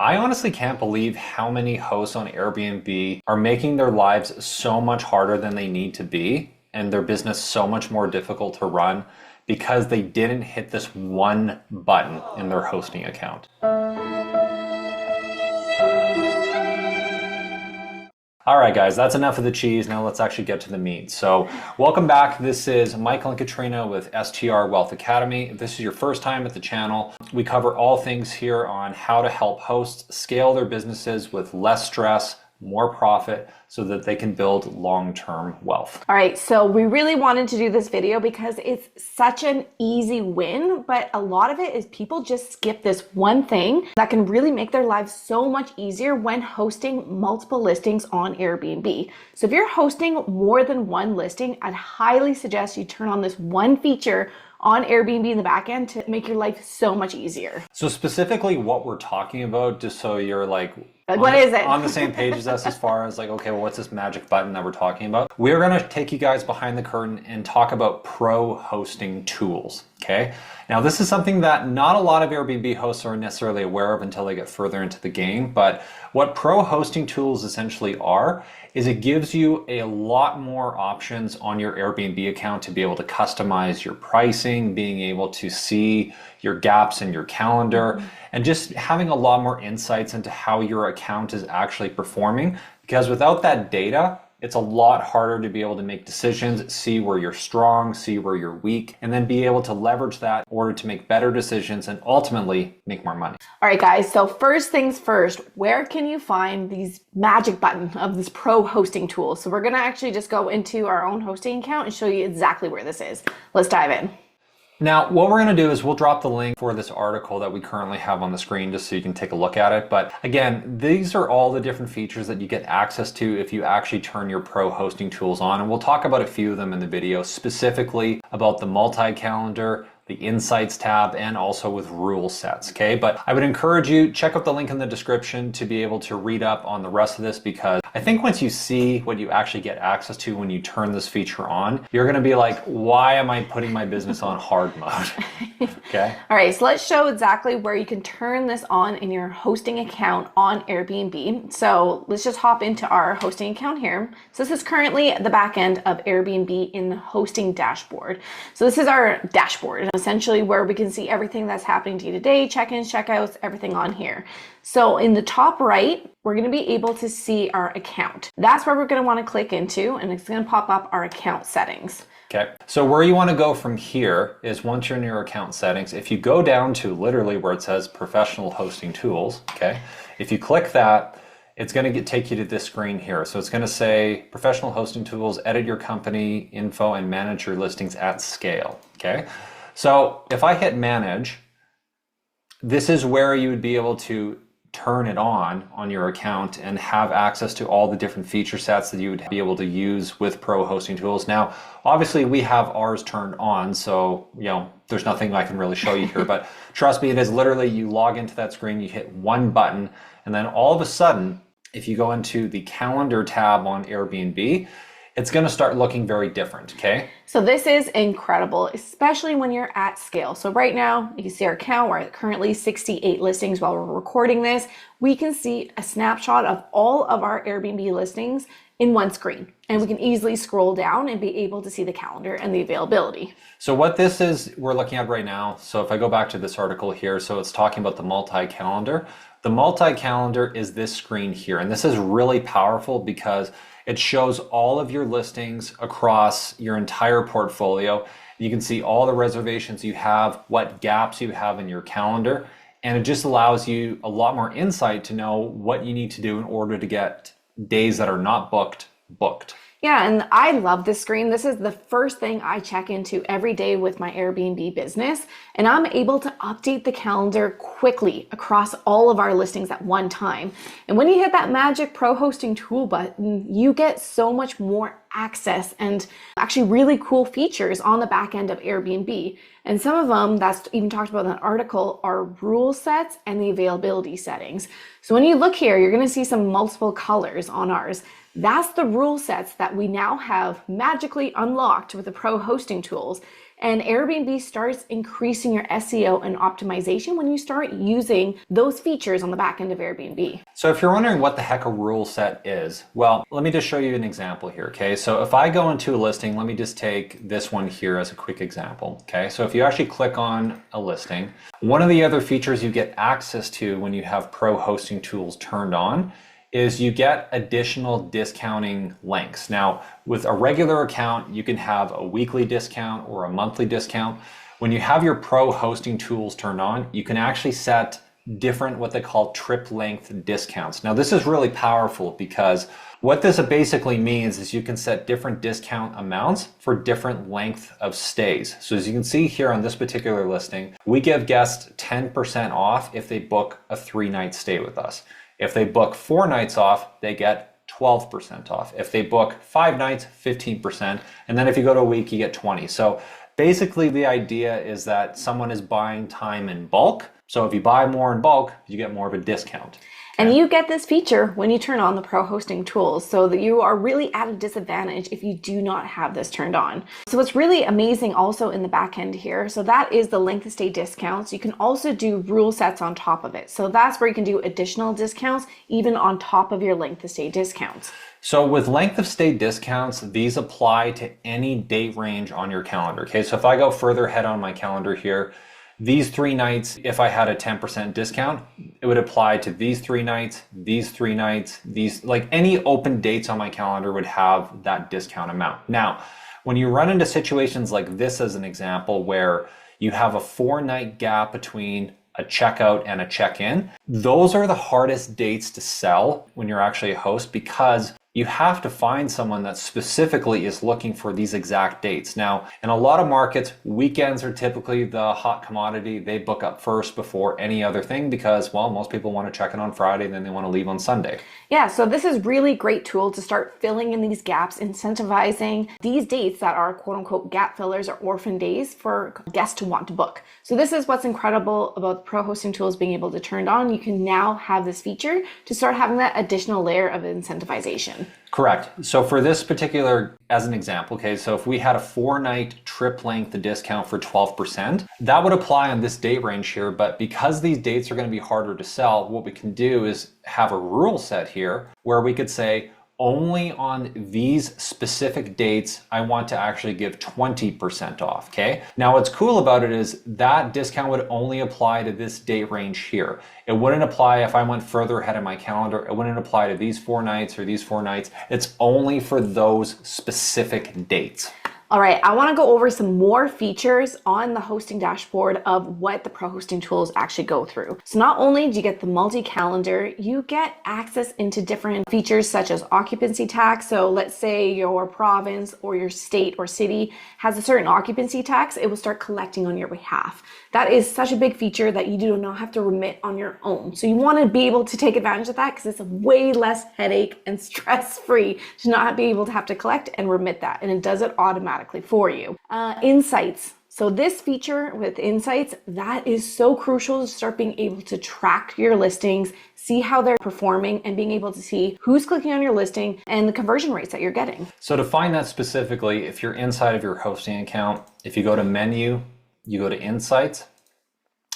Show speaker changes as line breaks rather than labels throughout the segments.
I honestly can't believe how many hosts on Airbnb are making their lives so much harder than they need to be and their business so much more difficult to run because they didn't hit this one button in their hosting account. All right, guys, that's enough of the cheese. Now let's actually get to the meat. So welcome back. This is Michael and Katrina with STR Wealth Academy. If this is your first time at the channel, we cover all things here on how to help hosts scale their businesses with less stress, more profit, so that they can build long-term wealth.
All right, so we really wanted to do this video because it's such an easy win, but a lot of it is people just skip this one thing that can really make their lives so much easier when hosting multiple listings on Airbnb. So if you're hosting more than one listing, I'd highly suggest you turn on this one feature on Airbnb in the back end to make your life so much easier.
So specifically what we're talking about, just so you're like
what is it?
On the same page as us as far as like, okay, well, what's this magic button that we're talking about? We're going to take you guys behind the curtain and talk about pro hosting tools, okay? Now, this is something that not a lot of Airbnb hosts are necessarily aware of until they get further into the game, but what pro hosting tools essentially are is it gives you a lot more options on your Airbnb account to be able to customize your pricing, being able to see your gaps in your calendar, and just having a lot more insights into how your account is actually performing. Because without that data, it's a lot harder to be able to make decisions, see where you're strong, see where you're weak, and then be able to leverage that in order to make better decisions and ultimately make more money.
All right, guys, so first things first, where can you find these magic button of this pro hosting tool? So we're gonna actually just go into our own hosting account and show you exactly where this is. Let's dive in.
Now, what we're going to do is we'll drop the link for this article that we currently have on the screen just so you can take a look at it. But again, these are all the different features that you get access to if you actually turn your pro hosting tools on. And we'll talk about a few of them in the video, specifically about the multi-calendar, the Insights tab, and also with rule sets, okay? But I would encourage you, check out the link in the description to be able to read up on the rest of this, because I think once you see what you actually get access to when you turn this feature on, you're gonna be like, why am I putting my business on hard mode, okay?
All right, so let's show exactly where you can turn this on in your hosting account on Airbnb. So let's just hop into our hosting account here. So this is currently the back end of Airbnb in the hosting dashboard. So this is our dashboard, essentially where we can see everything that's happening day to day, check-ins, checkouts, everything on here. So in the top right, we're going to be able to see our account. That's where we're going to want to click into, and it's going to pop up our account settings.
Okay, so where you want to go from here is once you're in your account settings, if you go down to literally where it says professional hosting tools, okay, if you click that, it's going to take you to this screen here. So it's going to say professional hosting tools, edit your company info and manage your listings at scale, okay? So if I hit manage, this is where you would be able to turn it on your account and have access to all the different feature sets that you would be able to use with pro hosting tools. Now, obviously we have ours turned on, so there's nothing I can really show you here, but trust me, it is literally you log into that screen, you hit one button, and then all of a sudden, if you go into the calendar tab on Airbnb, it's going to start looking very different, okay?
So this is incredible, especially when you're at scale. So right now, you can see our count. We're at currently 68 listings while we're recording this. We can see a snapshot of all of our Airbnb listings in one screen. And we can easily scroll down and be able to see the calendar and the availability.
So what this is we're looking at right now, so if I go back to this article here, so it's talking about the multi-calendar. The multi-calendar is this screen here, and this is really powerful because it shows all of your listings across your entire portfolio. You can see all the reservations you have, what gaps you have in your calendar, and it just allows you a lot more insight to know what you need to do in order to get days that are not booked.
Yeah, and I love this screen. This is the first thing I check into every day with my Airbnb business, and I'm able to update the calendar quickly across all of our listings at one time. And when you hit that magic pro hosting tool button, you get so much more access and actually really cool features on the back end of Airbnb. And some of them that's even talked about in that article are rule sets and the availability settings. So when you look here, you're going to see some multiple colors on ours. That's the rule sets that we now have magically unlocked with the pro hosting tools. And Airbnb starts increasing your SEO and optimization when you start using those features on the back end of Airbnb.
So if you're wondering what the heck a rule set is, well, let me just show you an example here, okay? So if I go into a listing, let me just take this one here as a quick example, okay? So if you actually click on a listing, one of the other features you get access to when you have pro hosting tools turned on is you get additional discounting links. Now, with a regular account, you can have a weekly discount or a monthly discount. When you have your pro hosting tools turned on, you can actually set different what they call trip length discounts. Now this is really powerful because what this basically means is you can set different discount amounts for different length of stays. So as you can see here on this particular listing, we give guests 10% off if they book a 3-night stay with us. If they book 4 nights off, they get 12% off. If they book 5 nights, 15%. And then if you go to a week, you get 20. So basically the idea is that someone is buying time in bulk. So if you buy more in bulk, you get more of a discount.
And you get this feature when you turn on the pro hosting tools, so that you are really at a disadvantage if you do not have this turned on. So what's really amazing also in the back end here, so that is the length of stay discounts. You can also do rule sets on top of it. So that's where you can do additional discounts even on top of your length of stay discounts.
So with length of stay discounts, these apply to any date range on your calendar. Okay, so if I go further ahead on my calendar here, these 3 nights, if I had a 10% discount, it would apply to these 3 nights, these, like any open dates on my calendar would have that discount amount. Now, when you run into situations like this as an example, where you have a 4-night gap between a checkout and a check-in, those are the hardest dates to sell when you're actually a host, because you have to find someone that specifically is looking for these exact dates. Now, in a lot of markets, weekends are typically the hot commodity. They book up first before any other thing because, well, most people want to check in on Friday and then they want to leave on Sunday.
Yeah, so this is really great tool to start filling in these gaps, incentivizing these dates that are quote unquote gap fillers or orphan days for guests to want to book. So this is what's incredible about the pro hosting tools being able to turn it on. You can now have this feature to start having that additional layer of incentivization.
Correct. So for this particular, as an example, okay, so if we had a 4-night trip length discount for 12%, that would apply on this date range here. But because these dates are going to be harder to sell, what we can do is have a rule set here where we could say, only on these specific dates, I want to actually give 20% off, okay? Now what's cool about it is that discount would only apply to this date range here. It wouldn't apply if I went further ahead in my calendar. It wouldn't apply to these 4 nights or these 4 nights. It's only for those specific dates.
All right, I want to go over some more features on the hosting dashboard of what the pro hosting tools actually go through. So not only do you get the multi-calendar, you get access into different features such as occupancy tax. So let's say your province or your state or city has a certain occupancy tax, it will start collecting on your behalf. That is such a big feature that you do not have to remit on your own. So you want to be able to take advantage of that because it's a way less headache and stress-free to not be able to have to collect and remit that. And it does it automatically for you. Insights. So this feature with Insights, that is so crucial to start being able to track your listings, see how they're performing, and being able to see who's clicking on your listing and the conversion rates that you're getting.
So to find that specifically, if you're inside of your hosting account, if you go to menu, you go to Insights,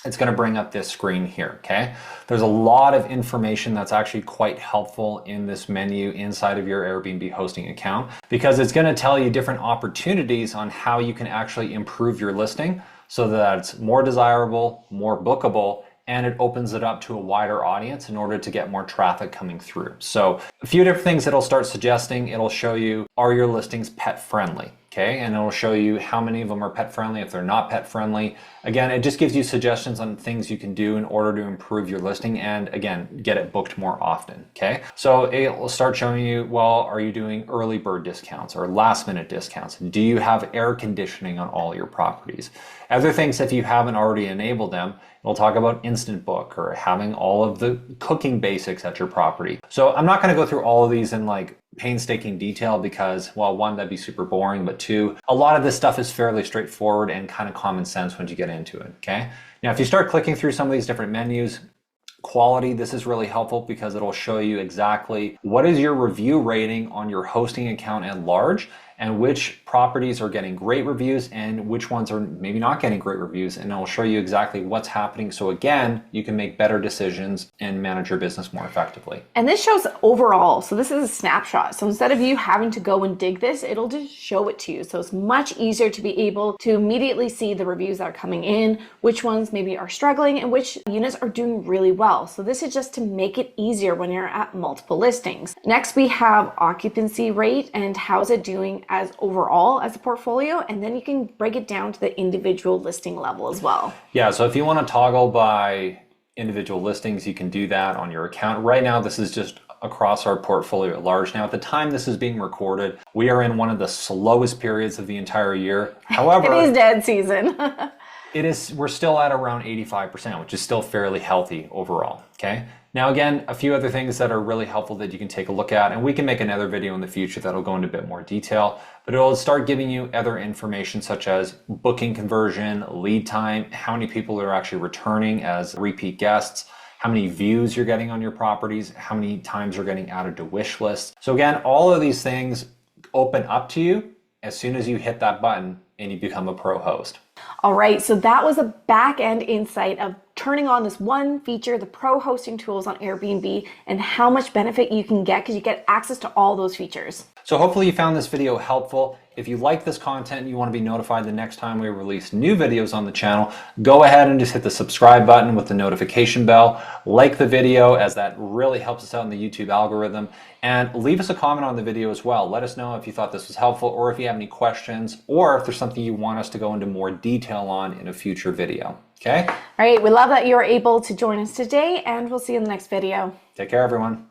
it's going to bring up this screen here, okay? There's a lot of information that's actually quite helpful in this menu inside of your Airbnb hosting account, because it's going to tell you different opportunities on how you can actually improve your listing so that it's more desirable, more bookable, and it opens it up to a wider audience in order to get more traffic coming through. So a few different things it'll start suggesting. It'll show you, are your listings pet friendly? Okay, and it'll show you how many of them are pet friendly, if they're not pet friendly. Again, it just gives you suggestions on things you can do in order to improve your listing and, again, get it booked more often, okay? So it will start showing you, well, are you doing early bird discounts or last minute discounts? Do you have air conditioning on all your properties? Other things, if you haven't already enabled them, it'll talk about instant book or having all of the cooking basics at your property. So I'm not gonna go through all of these in like painstaking detail because, well, one, that'd be super boring, but two, a lot of this stuff is fairly straightforward and kind of common sense once you get into it, okay? Now, if you start clicking through some of these different menus, quality, this is really helpful because it'll show you exactly what is your review rating on your hosting account at large, and which properties are getting great reviews and which ones are maybe not getting great reviews. And I'll show you exactly what's happening. So again, you can make better decisions and manage your business more effectively.
And this shows overall. So this is a snapshot. So instead of you having to go and dig this, it'll just show it to you. So it's much easier to be able to immediately see the reviews that are coming in, which ones maybe are struggling and which units are doing really well. So this is just to make it easier when you're at multiple listings. Next, we have occupancy rate and how's it doing as overall as a portfolio. And then you can break it down to the individual listing level as well.
Yeah, so if you want to toggle by individual listings, you can do that on your account. Right now, this is just across our portfolio at large. Now, at the time this is being recorded, we are in one of the slowest periods of the entire year. However,
it is dead season.
we're still at around 85%, which is still fairly healthy overall, okay? Now again, a few other things that are really helpful that you can take a look at, and we can make another video in the future that'll go into a bit more detail, but it'll start giving you other information such as booking conversion, lead time, how many people are actually returning as repeat guests, how many views you're getting on your properties, how many times you're getting added to wish lists. So again, all of these things open up to you as soon as you hit that button and you become a pro host.
All right, so that was a back-end insight of turning on this one feature, the pro hosting tools on Airbnb, and how much benefit you can get because you get access to all those features.
So hopefully you found this video helpful. If you like this content and you want to be notified the next time we release new videos on the channel, go ahead and just hit the subscribe button with the notification bell. Like the video, as that really helps us out in the YouTube algorithm. And leave us a comment on the video as well. Let us know if you thought this was helpful or if you have any questions or if there's something you want us to go into more detail on in a future video. Okay?
All right, we love that you were able to join us today, and we'll see you in the next video.
Take care, everyone.